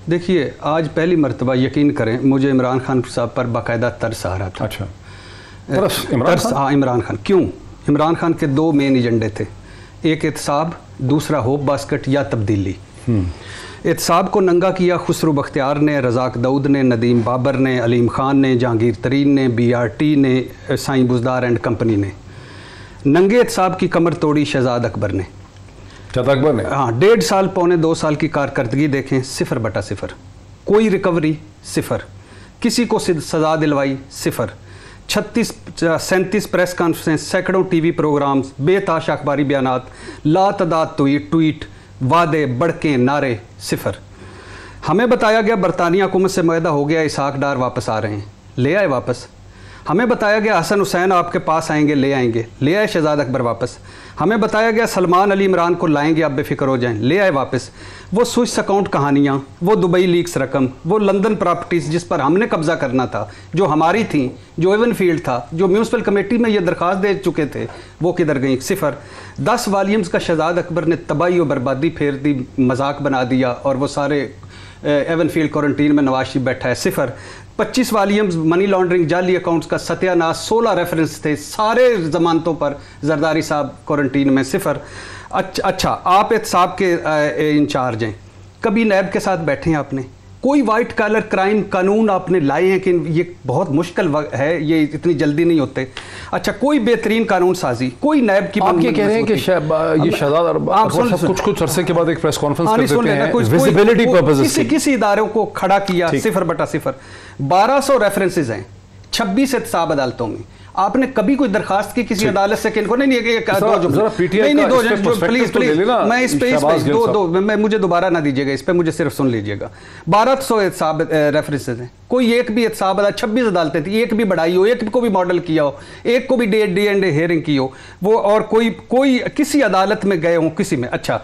دیکھیے آج پہلی مرتبہ یقین کریں مجھے عمران خان صاحب پر باقاعدہ ترس آ رہا تھا. اچھا ترس؟ ہاں عمران خان. کیوں؟ عمران خان کے دو مین ایجنڈے تھے, ایک احتساب, دوسرا ہوپ باسکٹ یا تبدیلی. احتساب کو ننگا کیا خسرو بختیار نے, رزاق داؤد نے, ندیم بابر نے, علیم خان نے, جہانگیر ترین نے, BRT نے, سائیں بزدار اینڈ کمپنی نے. ننگے احتساب کی کمر توڑی شہزاد اکبر نے. اکبر نے ہاں 1.5 سال پونے 2 سال کی کارکردگی دیکھیں, 0/0. کوئی ریکوری 0, کسی کو سزا دلوائی 0, 37 پریس کانفرنس, سینکڑوں ٹی وی پروگرامز, بے تحاشا اخباری بیانات, لاتعداد ٹویٹ, وعدے, بڑکیں, نعرے 0. ہمیں بتایا گیا برطانیہ حکومت سے معاہدہ ہو گیا, اسحاق ڈار واپس آ رہے ہیں, لے آئے واپس. ہمیں بتایا گیا حسن حسین آپ کے پاس آئیں گے, لے آئیں گے, لے آئے شہزاد اکبر واپس. ہمیں بتایا گیا سلمان علی عمران کو لائیں گے, آپ بے فکر ہو جائیں, لے آئے واپس. وہ سوئس اکاؤنٹ کہانیاں, وہ دبئی لیکس رقم, وہ لندن پراپرٹیز جس پر ہم نے قبضہ کرنا تھا, جو ہماری تھیں, جو ایون فیلڈ تھا, جو میونسپل کمیٹی میں یہ درخواست دے چکے تھے, وہ کدھر گئیں؟ 0. 10 والیومز کا شہزاد اکبر نے تباہی و بربادی پھیر دی, مذاق بنا دیا, اور وہ سارے ایون فیلڈ کوارنٹین میں نواز شریف بیٹھا ہے. 0. 25 والیومز منی لانڈرنگ جعلی اکاؤنٹس کا ستیہ ناش, 16 ریفرنس تھے سارے ضمانتوں پر, زرداری صاحب کوارنٹین میں. 0. اچھا آپ احتساب کے انچارج ہیں, کبھی نیب کے ساتھ بیٹھے ہیں آپ نے؟ کوئی وائٹ کالر کرائم قانون آپ نے لائے ہیں کہ یہ بہت مشکل ہے, یہ اتنی جلدی نہیں ہوتے. اچھا کوئی بہترین قانون سازی, کوئی نیب کی آپ یہ کہہ رہے ہیں کہ یہ شہزاد کچھ عرصے کے بعد ایک پریس کانفرنس کر دیتے ہیں ویزیبلٹی پرپزز سے, کسی اداروں کو کھڑا کیا 0/0. 1200 ریفرنسز ہیں 26 احتساب عدالتوں میں. آپ نے کبھی کوئی درخواست کی کسی عدالت سے کہ ان کو نہیں, میں اس پہ مجھے دوبارہ نہ دیجیے گا, اس پہ مجھے صرف سن لیجیے گا. 1200 احتساب ریفرنسز ہیں, کوئی ایک بھی احتساب 26 عدالتیں تھیں, ایک بھی بڑھائی ہو, ایک کو بھی ماڈل کیا ہو, ایک کو بھی ڈی اینڈ ہیئرنگ کی ہو وہ, اور کوئی کسی عدالت میں گئے ہوں کسی میں. اچھا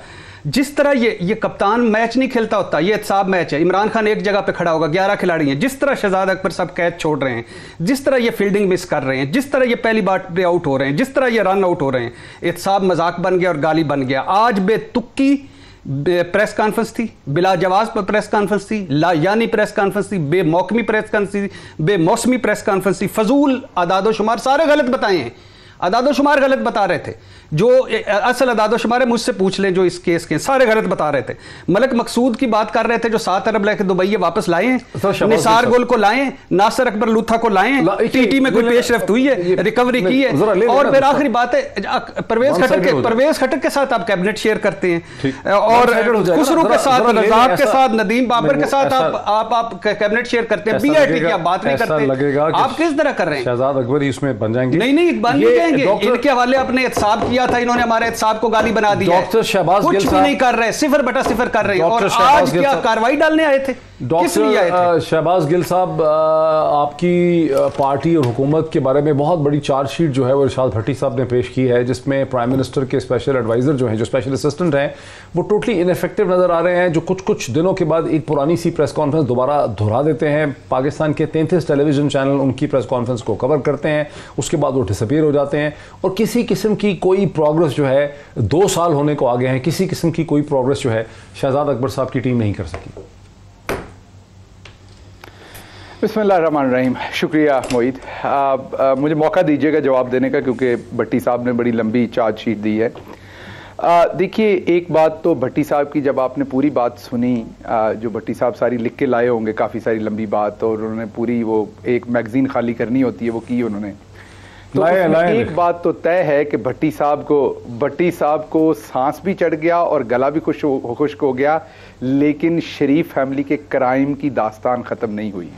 جس طرح یہ کپتان میچ نہیں کھیلتا ہوتا, یہ احتساب میچ ہے, عمران خان ایک جگہ پہ کھڑا ہوگا, 11 کھلاڑی ہیں, جس طرح شہزاد اکبر صاحب کیچ چھوڑ رہے ہیں, جس طرح یہ فیلڈنگ مس کر رہے ہیں, جس طرح یہ پہلی بار پہ آؤٹ ہو رہے ہیں, جس طرح یہ رن آؤٹ ہو رہے ہیں, احتساب مذاق بن گیا اور گالی بن گیا. آج بے تکی پریس کانفرنس تھی, بلا جواز پر پریس کانفرنس تھی, لا یعنی پریس کانفرنس تھی, بے موقمی پریس کانفرنس تھی, بے موسمی پریس کانفرنس تھی, فضول اعداد و شمار سارے غلط بتائے ہیں, اعداد و شمار غلط بتا رہے تھے, جو اصل اعداد و شمار ہے مجھ سے پوچھ لیں جو اس کیس کے سارے غلط بتا رہے تھے. ملک مقصود کی بات کر رہے تھے جو 7 ارب لے کے دبئی واپس لائے ہیں, نثار گل کو لائے ہیں, ناصر اکبر لوتھا کو لائے ہیں, TT میں کوئی پیش رفت ہوئی ہے, ریکوری کی ہے. اور پھر آخری بات ہے پرویز خٹک کے ساتھ آپ کیبنٹ شیئر کرتے ہیں, اور خسرو کے ساتھ, رزاق کے ساتھ, ندیم بابر کے ساتھ آپ کیبنٹ شیئر کرتے ہیں, BRT کی آپ بات نہیں کرتے. آپ کس طرح کر رہے ہیں؟ شہزاد اکبر ہی اس میں بن جائیں گے. نہیں بن نہیں جائیں گے, ان کے حوالے اپنے احتساب کیا تھا, انہوں نے ہمارے احتساب کو گالی بنا دی ہے, کچھ بھی نہیں کر رہے, 0/0 کر رہے ہیں. اور آج کیا کاروائی ڈالنے آئے تھے؟ ڈاکٹر شہباز گل صاحب, آپ کی پارٹی اور حکومت کے بارے میں بہت بڑی چارج شیٹ جو ہے وہ ارشاد بھٹی صاحب نے پیش کی ہے, جس میں پرائم منسٹر کے اسپیشل ایڈوائزر جو ہیں, جو اسپیشل اسسٹنٹ ہیں, وہ ٹوٹلی ان ایفیکٹو نظر آ رہے ہیں, جو کچھ دنوں کے بعد ایک پرانی سی پریس کانفرنس دوبارہ دہرا دیتے ہیں. پاکستان کے 33 ٹیلی ویژن چینل ان کی پریس کانفرنس کو کور کرتے ہیں, اس کے بعد وہ ڈسپیئر ہو جاتے ہیں, اور کسی قسم کی کوئی پروگرس جو ہے 2 سال ہونے کو آگے ہیں, کسی قسم کی کوئی پروگرس جو ہے شہزاد اکبر صاحب کی ٹیم نہیں کر سکی. بسم اللہ الرحمن الرحیم. شکریہ معید, مجھے موقع دیجیے گا جواب دینے کا, کیونکہ بھٹی صاحب نے بڑی لمبی چارج شیٹ دی ہے. دیکھیے ایک بات تو بھٹی صاحب کی, جب آپ نے پوری بات سنی, جو بھٹی صاحب ساری لکھ کے لائے ہوں گے, کافی ساری لمبی بات, اور انہوں نے پوری وہ ایک میگزین خالی کرنی ہوتی ہے, وہ کی انہوں نے, تو ایک بات تو طے ہے کہ بھٹی صاحب کو سانس بھی چڑھ گیا اور گلا بھی خشک ہو گیا, لیکن شریف فیملی کے کرائم کی داستان ختم نہیں ہوئی.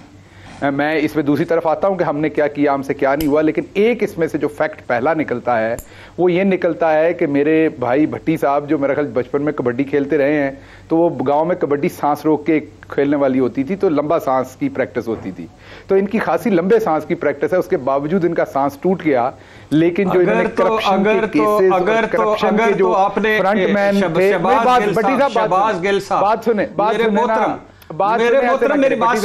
میں اس میں دوسری طرف آتا ہوں کہ ہم نے کیا کیا, ہم سے کیا نہیں ہوا, لیکن ایک اس میں سے جو فیکٹ پہلا نکلتا ہے وہ یہ نکلتا ہے کہ میرے بھائی بھٹی صاحب جو میرا خیال بچپن میں کبڈی کھیلتے رہے ہیں, تو وہ گاؤں میں کبڈی سانس روک کے کھیلنے والی ہوتی تھی, تو لمبا سانس کی پریکٹس ہوتی تھی, تو ان کی خاصی لمبے سانس کی پریکٹس ہے, اس کے باوجود ان کا سانس ٹوٹ گیا. لیکن جو انہوں نے کرپشن کے کیسز اور کرپشن کے جو فرنٹ مین تھے, بات سنیں میرے محترم میری بات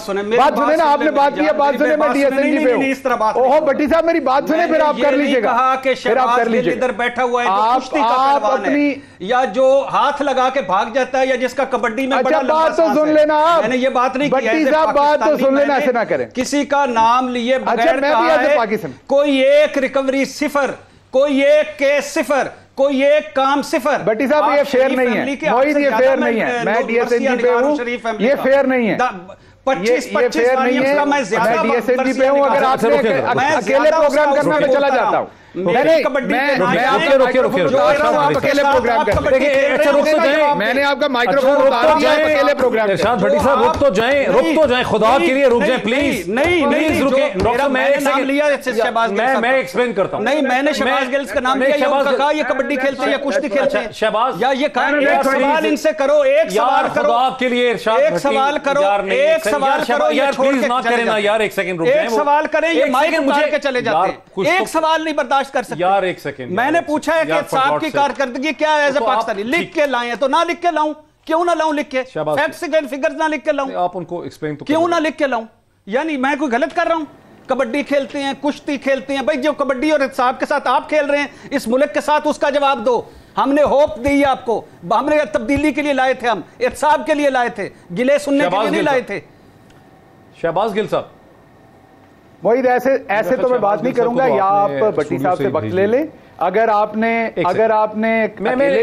سنیں نا, آپ نے بات کیا, بات سنیں, میں ڈی ایس این جی پہ ہوں. اوہو بھٹی صاحب میری بات سنیں, پھر آپ کر لیجئے گا. کہا کہ شہباز گل ادھر بیٹھا ہوا ہے جو کشتی کا پہلوان ہے, یا جو ہاتھ لگا کے بھاگ جاتا ہے, یا جس کا کبڈی میں بڑا لمبا سانس ہے. بات تو سن لینا آپ, میں نے یہ بات نہیں کی ہے. بھٹی صاحب بات تو سن لینا, ایسے نہ کریں. کسی کا نام لیے بغیر کہا ہے کوئی ایک ریکوری صفر, کوئی ایک کیس صفر, کوئی ایک کام صفر. بھٹی صاحب یہ فیئر نہیں ہے, موعید یہ فیئر نہیں ہے. میں ڈی ایس این جی پہ ہوں, یہ فیئر نہیں ہے. 25 واریمس کا میں زیادہ ڈی ایس این جی پہ ہوں. اگر آپ نے اکیلے پروگرام کرنا میں چلا جاتا ہوں. میں آپ کے روکے آپ اکیلے پروگرام کریں. میں نے آپ کا مائکروفون اتار دیا, آپ اکیلے پروگرام کریں. ارشاد بھٹی صاحب رک تو جائیں, خدا کے لیے رک جائیں پلیز. نہیں رکیں ڈاکٹر, میں نے نام لیا شہباز گل, میں ایکسپلین کرتا ہوں. نہیں میں نے شہباز گل کا نام لیا, یہ کہا یہ کبڈی کھیلتے ہیں یا کشتی کھیلتے ہیں شہباز, یا یہ کہا ایک سوال ان سے کرو, ایک سوال کرو خدا کے لیے. ارشاد ایک سوال کرو, ایک سوال کرو یار, پلیز نہ کریں نا یار, ایک سیکنڈ رک جائیں. ایک سوال کریں, یہ مائک اٹھا کے چلے جاتے ہیں. ایک سوال نہیں برداشت کر سکتے یار, ایک سیکنڈ. میں نے پوچھا ہے کہ صاحب کی کارکردگی کیا ہے ایز اے پاکستانی, لکھ کے لائیں تو نہ لکھ کے لاؤں, کیوں نہ لاؤں لکھ کے, فیکٹس اینڈ فگرز نہ لکھ کے لاؤں, آپ ان کو ایکسپلین تو کیوں نہ لکھ کے لاؤں. یعنی میں کوئی غلط کر رہا ہوں؟ کبڈی کھیلتے ہیں, کشتی کھیلتے ہیں, بھائی جو کبڈی اور صاحب کے ساتھ آپ کھیل رہے ہیں اس ملک کے ساتھ, اس کا جواب دو. ہم نے ہوپ دی آپ کو, ہم نے تبدیلی کے لیے لائے تھے, ہم احتساب کے لیے لائے تھے, گلے سننے کے لیے نہیں لائے تھے. شہباز گل صاحب موعید ایسے تو میں بات نہیں کروں گا, یا آپ بھٹی صاحب سے وقت لے لیں. اگر آپ نے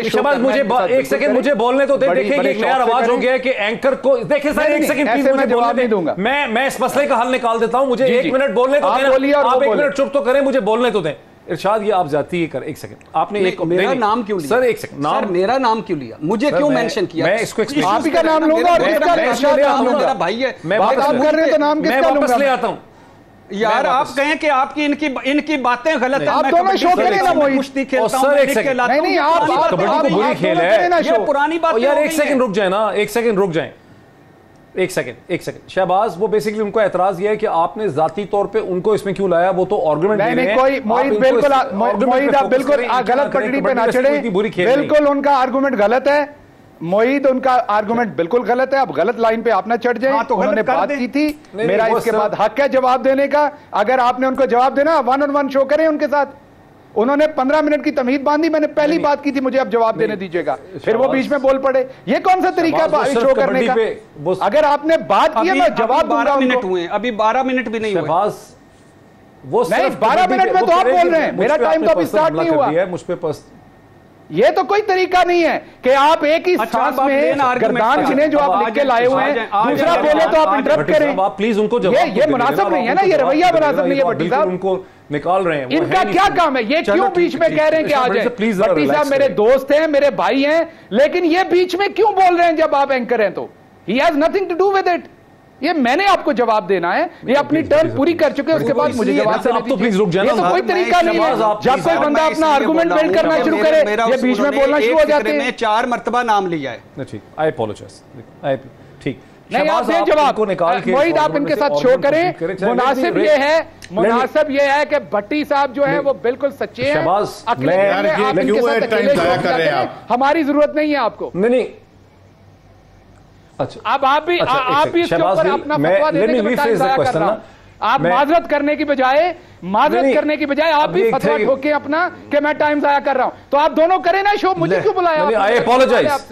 شہباز مجھے ایک سیکنڈ مجھے بولنے تو دیں. دیکھیں ایک نیا رواج ہو گیا ہے کہ اینکر کو دیکھیں سر, ایک سیکنڈ پلیز مجھے بولنے دیں. میں اس مسئلے کا حل نکال دیتا ہوں, مجھے ایک منٹ بولنے تو دیں. آپ ایک منٹ چپ تو کریں, مجھے بولنے تو دیں. ارشاد یہ آپ جاتی ہے کر, ایک سیکنڈ آپ نے میرا نام کیوں لیا سر, ایک سیکنڈ سر میرا نام کیوں لیا, مجھے کیوں مینشن کیا؟ میں اس کو آپ ہی کا نام لوں گا اور کس کا ارشاد نام لوں گا, بھائی ہے میں بات کر رہے ہیں تو نام کس کا لوں گا. واپس لے آتا ہوں یار, آپ کہیں کہ آپ کی ان کی باتیں غلط ہیں. آپ دونوں شو کریں نا موعید. کشتی کھیلتا ہوں, میں کھیلاتا ہوں. نہیں آپ کبڈی تو بری کھیل ہے, یہ پرانی بات. یار ایک سیکنڈ رک جائیں نا, ایک سیکنڈ رک جائیں, ایک سیکنڈ. شہباز وہ بیسیکلی ان کو اعتراض یہ ہے کہ آپ نے ذاتی طور پہ ان کو اس میں کیوں لایا, وہ تو آرگومنٹ دے رہے ہیں. کوئی موعید آپ بالکل غلط پٹڑی پہ نہ چڑھیں, بالکل ان کا آرگومنٹ غلط ہے. موعید ان کا آرگومنٹ بالکل غلط ہے, اب غلط لائن پہ آپ نہ چڑھ جائیں. انہوں نے بات کی تھی, میرا اس کے بعد حق ہے جواب دینے کا. اگر آپ نے ان کو جواب دینا, 1-on-1 شو کریں ان کے ساتھ. انہوں نے 15 منٹ کی تمہید باندھی, میں نے پہلی بات کی تھی, مجھے اب جواب دینے دیجیے گا, پھر وہ بیچ میں بول پڑے. یہ کون سا طریقہ شو کرنے کا؟ اگر آپ نے بات کی ہے میں جواب دوں گا. 12 منٹ ہوئے, ابھی 12 منٹ بھی نہیں ہوئے. وہ نہیں 12 منٹ میں تو آپ بول رہے ہیں, میرا ٹائم تو ابھی سٹارٹ نہیں ہوا. مجھ پہ یہ تو کوئی طریقہ نہیں ہے کہ آپ ایک ہی سانس میں گردان گنیں جو آپ لکھ کے لائے ہوئے ہیں, دوسرا بولے تو آپ انٹرپٹ کریں. پلیز ان کو جواب, یہ مناسب نہیں ہے نا, یہ رویہ مناسب نہیں ہے. بھٹی صاحب ان کو نکال رہے ہیں, ان کا کیا کام ہے, یہ کیوں بیچ میں کہہ رہے ہیں کہ آ جائیں. بھٹی صاحب میرے دوست ہیں, میرے بھائی ہیں, لیکن یہ بیچ میں کیوں بول رہے ہیں جب آپ اینکر ہیں تو؟ He has nothing to do with it. یہ میں نے آپ کو جواب دینا ہے, یہ اپنی ٹرن پوری کر چکے, اس کے بعد مجھے جواب دینا ہے. یہ تو کوئی طریقہ نہیں ہے, جب کوئی بندہ اپنا آرگومنٹ بلڈ کرنا شروع کرے یہ بیچ میں بولنا شروع ہو جاتے ہیں. میں 4 مرتبہ نام لیا ہے. I apologize. ٹھیک, نہیں آپ دیں جواب. موعید آپ ان کے ساتھ شو کریں. مناسب یہ ہے کہ بھٹی صاحب جو ہیں وہ بالکل سچے ہیں, آپ ان کے ساتھ اکیلے شو کریں, ہماری ضرورت نہیں ہے آپ کو. نہیں اب آپ بھی اس کے اوپر اپنا فتویٰ دینے کے ٹائم ضائع کر رہا ہوں. آپ معذرت کرنے کی بجائے آپ بھی فتویٰ ٹھوکیں اپنا کہ میں ٹائم ضائع کر رہا ہوں. تو آپ دونوں کریں نا شو, مجھے کیوں بلایا؟ I apologize.